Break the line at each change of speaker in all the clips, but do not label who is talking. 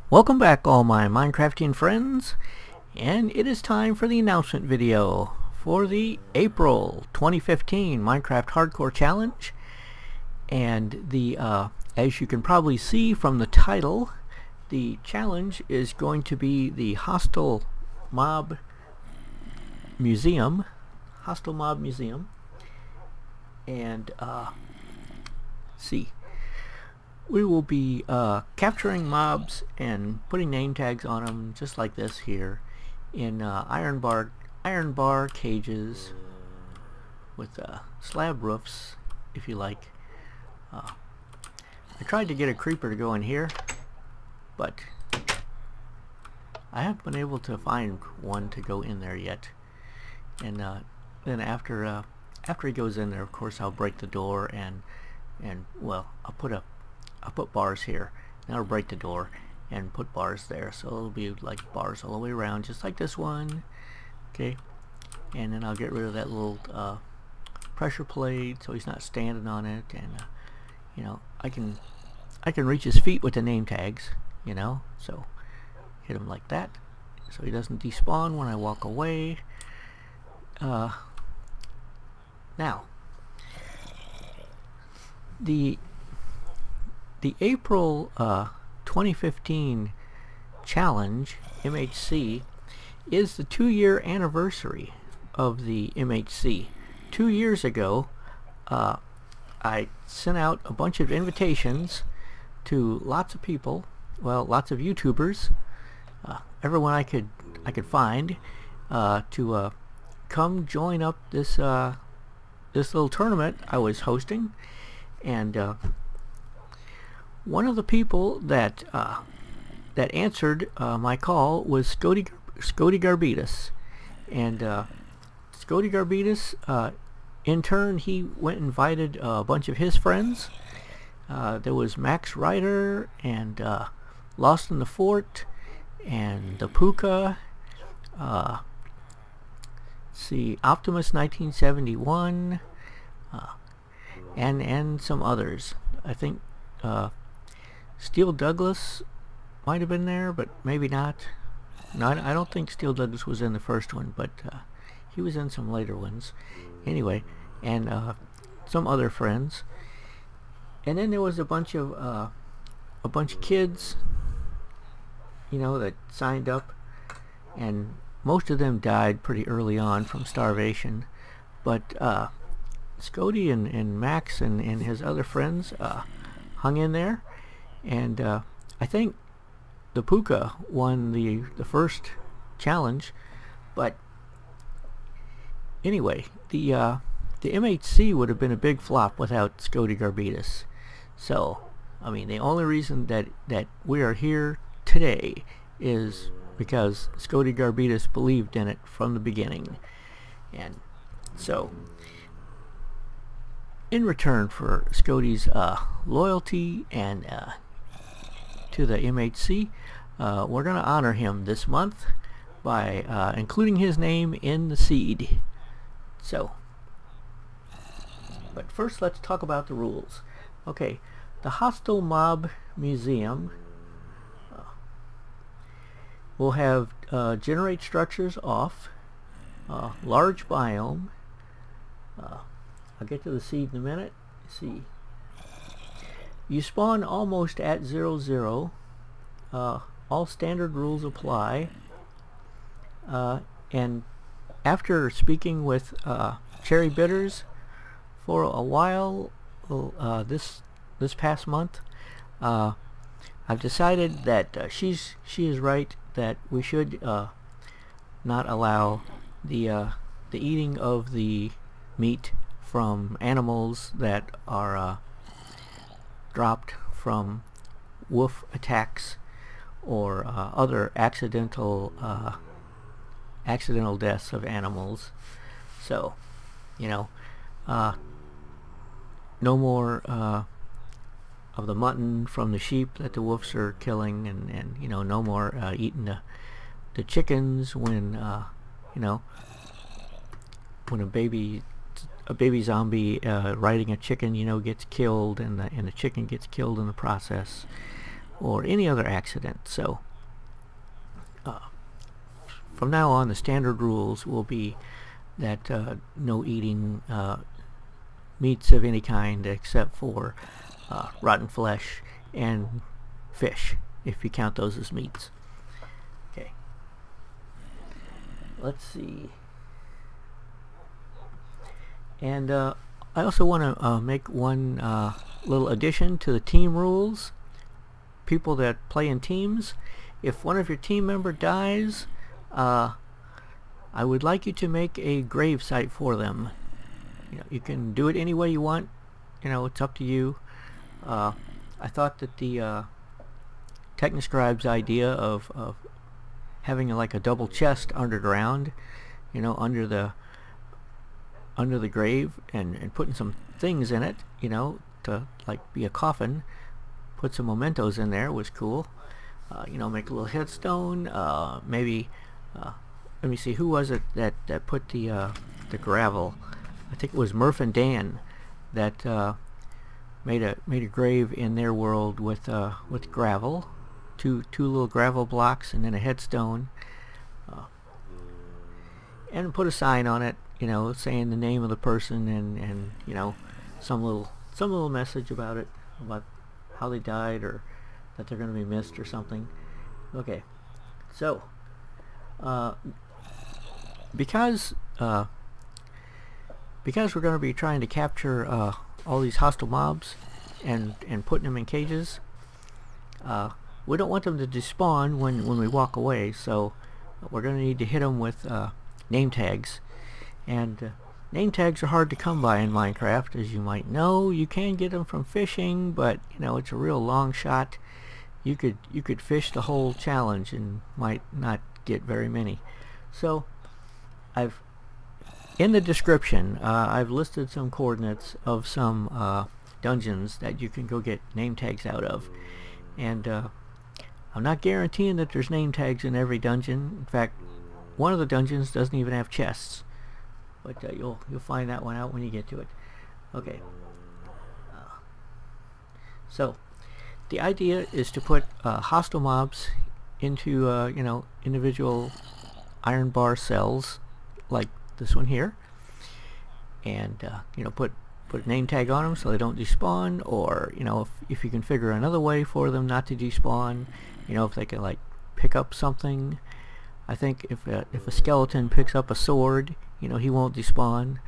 Welcome back, all my Minecraftian friends, and it is time for the announcement video for the April 2015 Minecraft Hardcore Challenge. And as you can probably see from the title, the challenge is going to be the Hostile Mob Museum. And see. We will be capturing mobs and putting name tags on them, just like this here, in iron bar cages with slab roofs, if you like. I tried to get a creeper to go in here, but I haven't been able to find one to go in there yet. And then after he goes in there, of course, I'll break the door and well, I'll put bars here. Now I'll break the door and put bars there, so it'll be like bars all the way around, just like this one. Okay, and then I'll get rid of that little pressure plate, so he's not standing on it. And you know, I can reach his feet with the name tags. You know, so hit him like that, so he doesn't despawn when I walk away. Now, the April 2015 challenge, MHC, is the 2-year anniversary of the MHC. 2 years ago, I sent out a bunch of invitations to lots of people, well, lots of YouTubers, everyone I could find, to come join up this little tournament I was hosting. And one of the people that answered my call was Scoti Garbidis, and Scoti Garbidis, in turn, he went and invited a bunch of his friends. There was Max Ryder and Lost in the Fort and the Puka. See, Optimus 1971, and some others. I think Steel Douglas might have been there, but maybe not. No, I don't think Steel Douglas was in the first one, but he was in some later ones. Anyway, and some other friends. And then there was a bunch of kids, you know, that signed up, and most of them died pretty early on from starvation. But Scoti and Max and his other friends hung in there, and I think the Puka won the first challenge. But anyway, the MHC would have been a big flop without Scoti Garbidis. So I mean, the only reason that we are here today is because Scoti Garbidis believed in it from the beginning. And so, in return for Scoti's loyalty and to the MHC, we're going to honor him this month by including his name in the seed. So, but first let's talk about the rules. Okay, the Hostile Mob Museum will have generate structures off, large biome. I'll get to the seed in a minute. See, you spawn almost at 0, 0. All standard rules apply. And after speaking with Cherry Bitters for a while, this past month, I've decided that she is right, that we should not allow the eating of the meat from animals that are dropped from wolf attacks or other accidental deaths of animals. So, you know, no more of the mutton from the sheep that the wolves are killing, and you know, no more eating the chickens when you know, when a baby zombie riding a chicken, you know, gets killed, and the chicken gets killed in the process. or any other accident. So from now on, the standard rules will be that no eating meats of any kind except for rotten flesh and fish, if you count those as meats. Okay. Let's see. And I also want to make one little addition to the team rules. People that play in teams, if one of your team member dies, I would like you to make a grave site for them. You can do it any way you want. It's up to you. I thought that the Technoscribe's idea of having like a double chest underground, under the grave, and putting some things in it, to like be a coffin, put some mementos in there, was cool. Make a little headstone. Maybe let me see, who was it that put the gravel? I think it was Murph and Dan that made a grave in their world with gravel, two little gravel blocks, and then a headstone, and put a sign on it, saying the name of the person, and some little message about it, about how they died, or that they're going to be missed or something. Okay, so because we're going to be trying to capture all these hostile mobs and putting them in cages, we don't want them to despawn when we walk away, so we're going to need to hit them with name tags. And name tags are hard to come by in Minecraft, as you might know. You can get them from fishing, but it's a real long shot. You could fish the whole challenge and might not get very many. So in the description, I've listed some coordinates of some dungeons that you can go get name tags out of. And I'm not guaranteeing that there's name tags in every dungeon. In fact, one of the dungeons doesn't even have chests. But you'll find that one out when you get to it. Okay. So the idea is to put hostile mobs into individual iron bar cells like this one here, and put a name tag on them so they don't despawn, or if you can figure another way for them not to despawn, if they can like pick up something. I think if a skeleton picks up a sword, he won't despawn.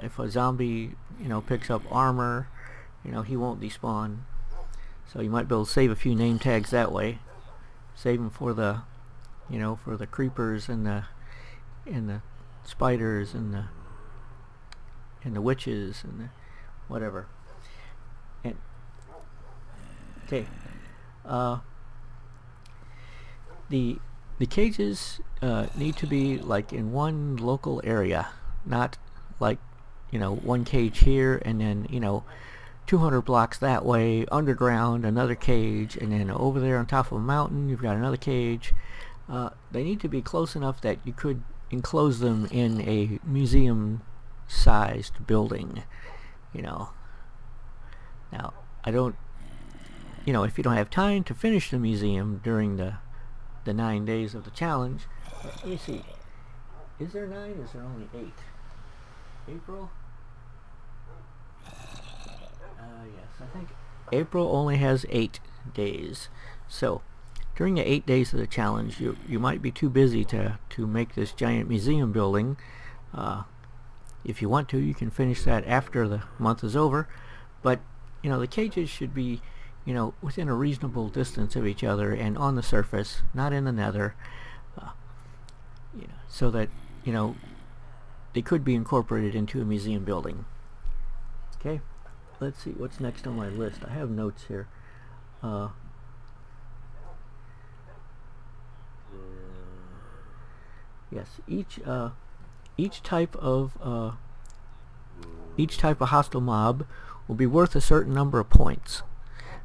If a zombie picks up armor, he won't despawn. So you might be able to save a few name tags that way. Save them for the for the creepers and the spiders and the witches and the whatever. And okay, the cages need to be like in one local area, not like one cage here and then 200 blocks that way underground another cage, and then over there on top of a mountain you've got another cage. They need to be close enough that you could enclose them in a museum sized building. Now I don't, if you don't have time to finish the museum during the 9 days of the challenge. Let me see, is there 9? Is there only 8? April? Yes, I think April only has 8 days. So during the 8 days of the challenge, you might be too busy to make this giant museum building. If you want to, you can finish that after the month is over. But the cages should be within a reasonable distance of each other and on the surface, not in the nether, so that they could be incorporated into a museum building. Okay, let's see what's next on my list. I have notes here. Yes, each type of hostile mob will be worth a certain number of points,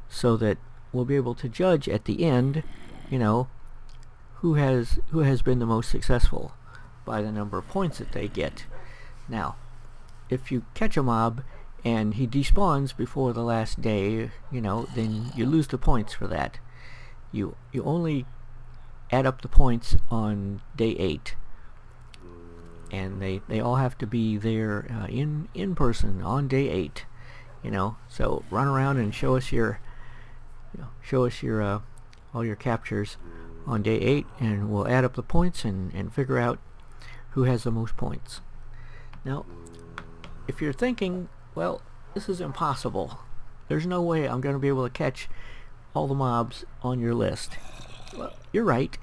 so that we'll be able to judge at the end, who has been the most successful by the number of points that they get. Now, if you catch a mob and he despawns before the last day, you know, then you lose the points for that. You only add up the points on day 8, and they all have to be there in person on day 8, you know. So run around and show us your all your captures on day 8, and we'll add up the points and figure out who has the most points. Now, if you're thinking, well, this is impossible, there's no way I'm going to be able to catch all the mobs on your list. Well, you're right,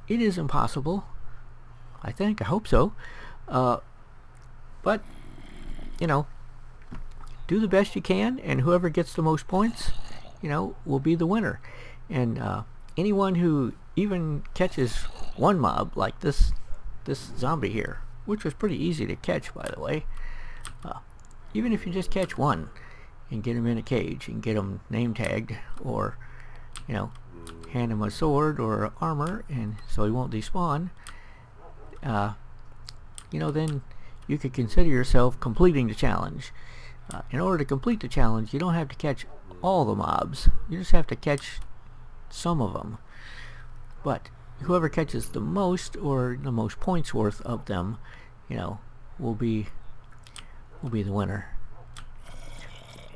it is impossible. I hope so. But, you know, do the best you can, and whoever gets the most points, you know, will be the winner. And anyone who even catches one mob, like this zombie here, which was pretty easy to catch, by the way, even if you just catch one and get him in a cage and get him name tagged, or, you know, hand him a sword or armor, and so he won't despawn, you know, then you could consider yourself completing the challenge. In order to complete the challenge, you don't have to catch all the mobs, you just have to catch some of them. But whoever catches the most, or the most points worth of them, you know, will be the winner.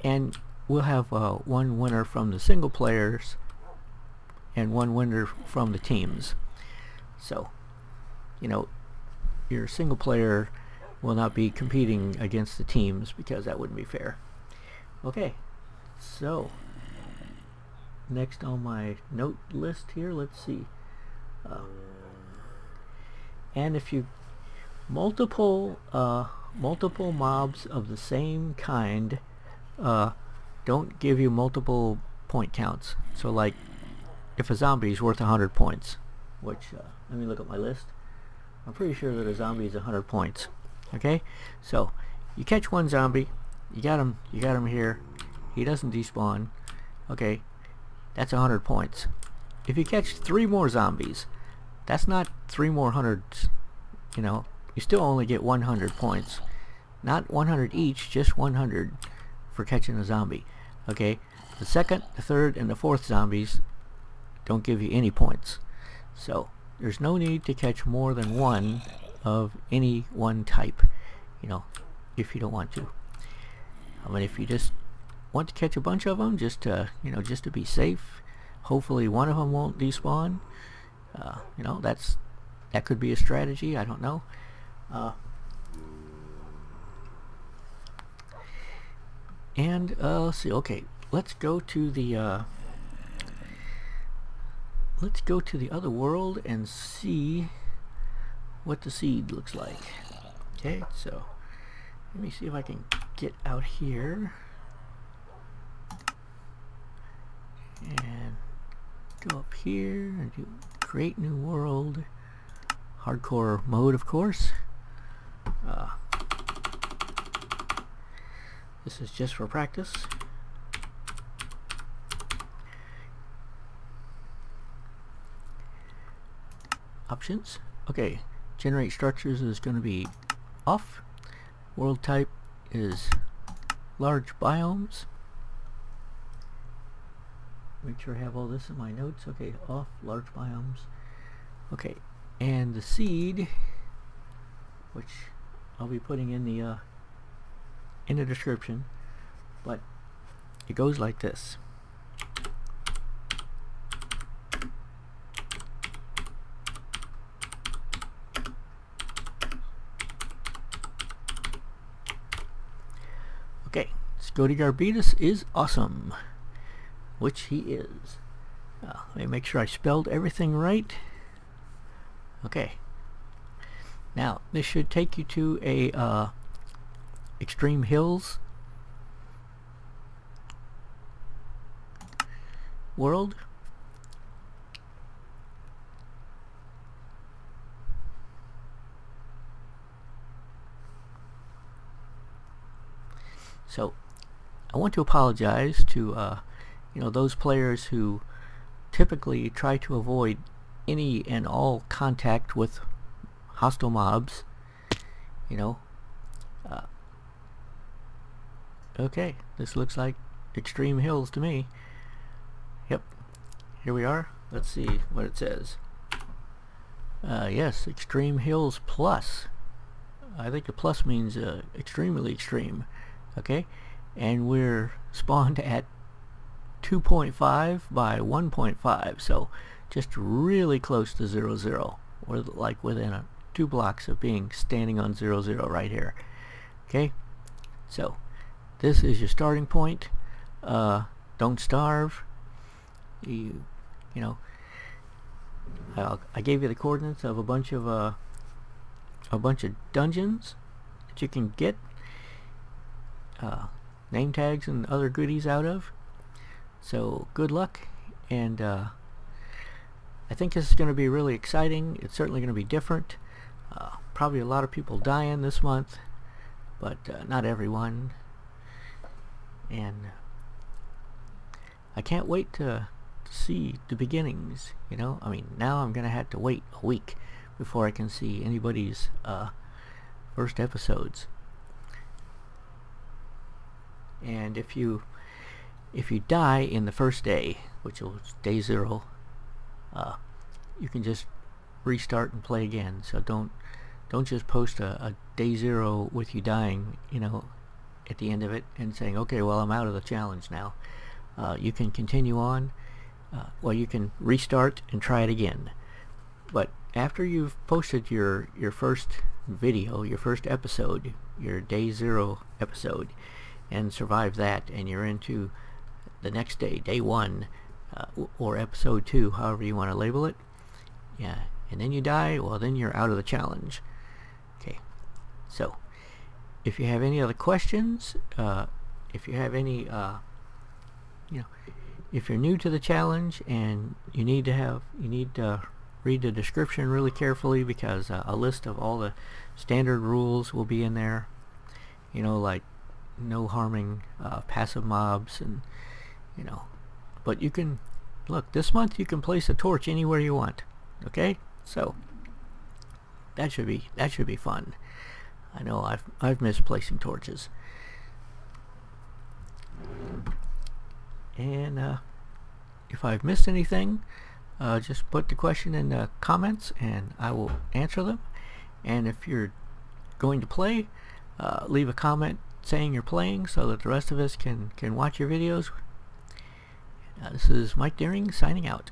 And we'll have one winner from the single players and one winner from the teams. So, you know, your single player will not be competing against the teams, because that wouldn't be fair. Okay, so next on my note list here, let's see. And if you multiple mobs of the same kind don't give you multiple point counts. So like if a zombie is worth 100 points, which let me look at my list. I'm pretty sure that a zombie is 100 points. Okay, so you catch one zombie, you got him here, he doesn't despawn. Okay, that's 100 points. If you catch 3 more zombies, that's not 3 more hundreds, you know, you still only get 100 points. Not 100 each, just 100 for catching a zombie. Okay, the second, the third, and the fourth zombies don't give you any points. So there's no need to catch more than one of any one type, you know, if you don't want to. I mean, if you just want to catch a bunch of them, just to, you know, just to be safe, hopefully one of them won't despawn, you know, that could be a strategy. I don't know. And let's see. Okay, let's go to the other world and see what the seed looks like. Okay, so let me see if I can get out here and go up here and do create new world, hardcore mode, of course. This is just for practice. Options. Okay, generate structures is going to be off. World type is large biomes. Make sure I have all this in my notes. Okay, off, large biomes. Okay, and the seed, which I'll be putting in the description, but it goes like this. Okay, Scoti Garbidis is awesome, which he is. Let me make sure I spelled everything right. Okay, now this should take you to a Extreme Hills world. So I want to apologize to you know, those players who typically try to avoid any and all contact with hostile mobs. You know, Okay, this looks like extreme hills to me. Yep, here we are. Let's see what it says. Yes, extreme hills plus. I think the plus means extremely extreme. Okay, and we're spawned at 2.5 by 1.5, so just really close to 0, 0. We're like within 2 blocks of being standing on 0, 0 right here. Okay, so this is your starting point. Don't starve. You know, I gave you the coordinates of a bunch of dungeons that you can get name tags and other goodies out of. So good luck, and I think this is going to be really exciting. It's certainly going to be different. Probably a lot of people dying this month, but not everyone. And I can't wait to see the beginnings. You know, I mean, now I'm going to have to wait a week before I can see anybody's first episodes. And if you die in the first day, which was day 0, you can just restart and play again. So don't just post a day 0 with you dying, you know, at the end of it and saying, okay, well, I'm out of the challenge now. You can continue on. Well, you can restart and try it again. But after you've posted your first video, your first episode, your day 0 episode, and survive that, and you're into the next day, day 1, or episode 2, however you want to label it, yeah, and then you die, well, then you're out of the challenge. Okay, so if you have any other questions, if you have any, you know, if you're new to the challenge and you need to read the description really carefully, because a list of all the standard rules will be in there, you know, like no harming passive mobs, and you know, but you can look, this month you can place a torch anywhere you want. Okay, so that should be fun. I know I've missed placing torches. And if I've missed anything, just put the question in the comments and I will answer them. And if you're going to play, leave a comment saying you're playing so that the rest of us can watch your videos. This is Mike Deering signing out.